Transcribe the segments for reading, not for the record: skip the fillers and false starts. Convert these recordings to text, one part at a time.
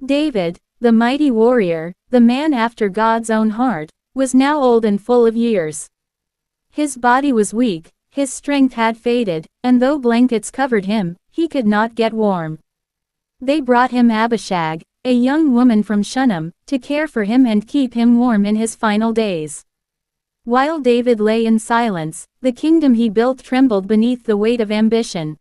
David, the mighty warrior, the man after God's own heart, was now old and full of years. His body was weak, his strength had faded, and though blankets covered him, he could not get warm. They brought him Abishag, a young woman from Shunem, to care for him and keep him warm in his final days. While David lay in silence, the kingdom he built trembled beneath the weight of ambition.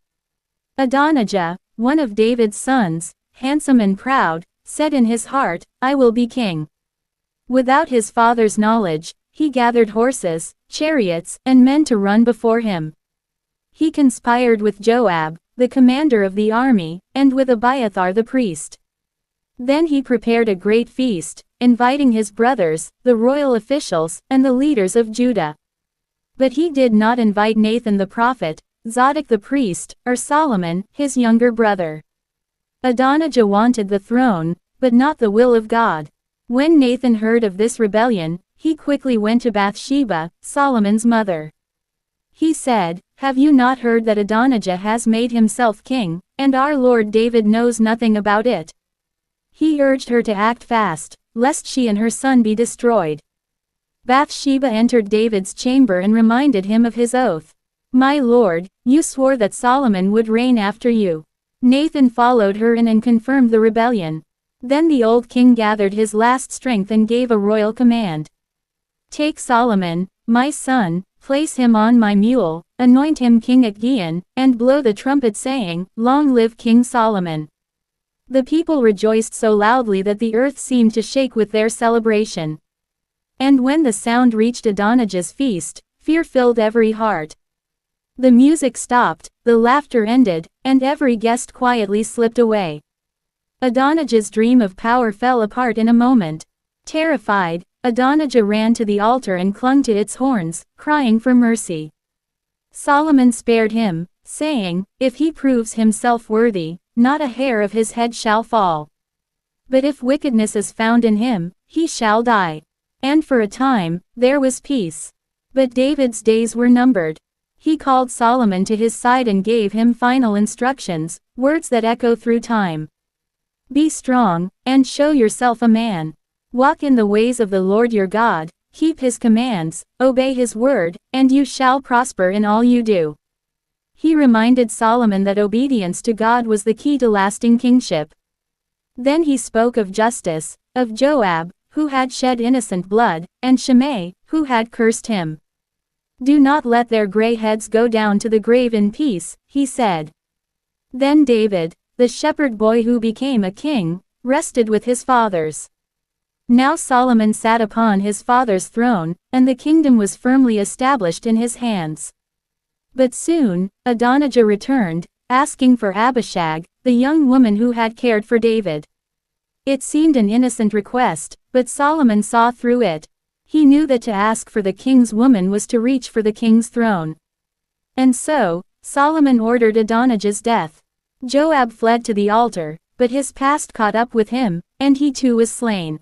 Adonijah, one of David's sons, handsome and proud, said in his heart, "I will be king." Without his father's knowledge, he gathered horses, chariots, and men to run before him. He conspired with Joab, the commander of the army, and with Abiathar the priest. Then he prepared a great feast, inviting his brothers, the royal officials, and the leaders of Judah. But he did not invite Nathan the prophet, Zadok the priest, or Solomon, his younger brother. Adonijah wanted the throne, but not the will of God. When Nathan heard of this rebellion, he quickly went to Bathsheba, Solomon's mother. He said, "Have you not heard that Adonijah has made himself king, and our Lord David knows nothing about it?" He urged her to act fast, lest she and her son be destroyed. Bathsheba entered David's chamber and reminded him of his oath. "My lord, you swore that Solomon would reign after you." Nathan followed her in and confirmed the rebellion. Then the old king gathered his last strength and gave a royal command. "Take Solomon, my son, place him on my mule, anoint him king at Gihon, and blow the trumpet saying, 'Long live King Solomon.'" The people rejoiced so loudly that the earth seemed to shake with their celebration. And when the sound reached Adonijah's feast, fear filled every heart. The music stopped, the laughter ended, and every guest quietly slipped away. Adonijah's dream of power fell apart in a moment. Terrified, Adonijah ran to the altar and clung to its horns, crying for mercy. Solomon spared him, saying, "If he proves himself worthy, not a hair of his head shall fall. But if wickedness is found in him, he shall die." And for a time, there was peace. But David's days were numbered. He called Solomon to his side and gave him final instructions, words that echo through time. "Be strong, and show yourself a man. Walk in the ways of the Lord your God, keep his commands, obey his word, and you shall prosper in all you do." He reminded Solomon that obedience to God was the key to lasting kingship. Then he spoke of justice, of Joab, who had shed innocent blood, and Shimei, who had cursed him. "Do not let their gray heads go down to the grave in peace," he said. Then David, the shepherd boy who became a king, rested with his fathers. Now Solomon sat upon his father's throne, and the kingdom was firmly established in his hands. But soon, Adonijah returned, asking for Abishag, the young woman who had cared for David. It seemed an innocent request, but Solomon saw through it. He knew that to ask for the king's woman was to reach for the king's throne. And so, Solomon ordered Adonijah's death. Joab fled to the altar, but his past caught up with him, and he too was slain.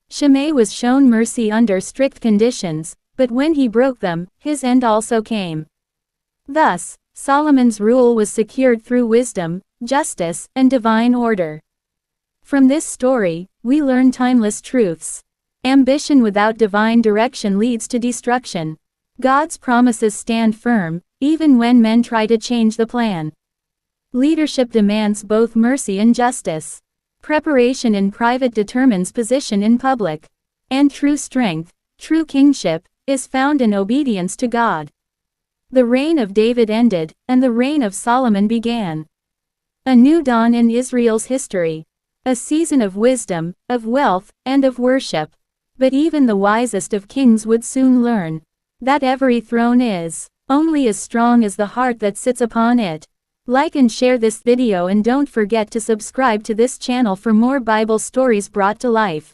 Shimei was shown mercy under strict conditions, but when he broke them, his end also came. Thus, Solomon's rule was secured through wisdom, justice, and divine order. From this story, we learn timeless truths. Ambition without divine direction leads to destruction. God's promises stand firm, even when men try to change the plan. Leadership demands both mercy and justice. Preparation in private determines position in public. And true strength, true kingship, is found in obedience to God. The reign of David ended, and the reign of Solomon began. A new dawn in Israel's history. A season of wisdom, of wealth, and of worship. But even the wisest of kings would soon learn that every throne is only as strong as the heart that sits upon it. Like and share this video and don't forget to subscribe to this channel for more Bible stories brought to life.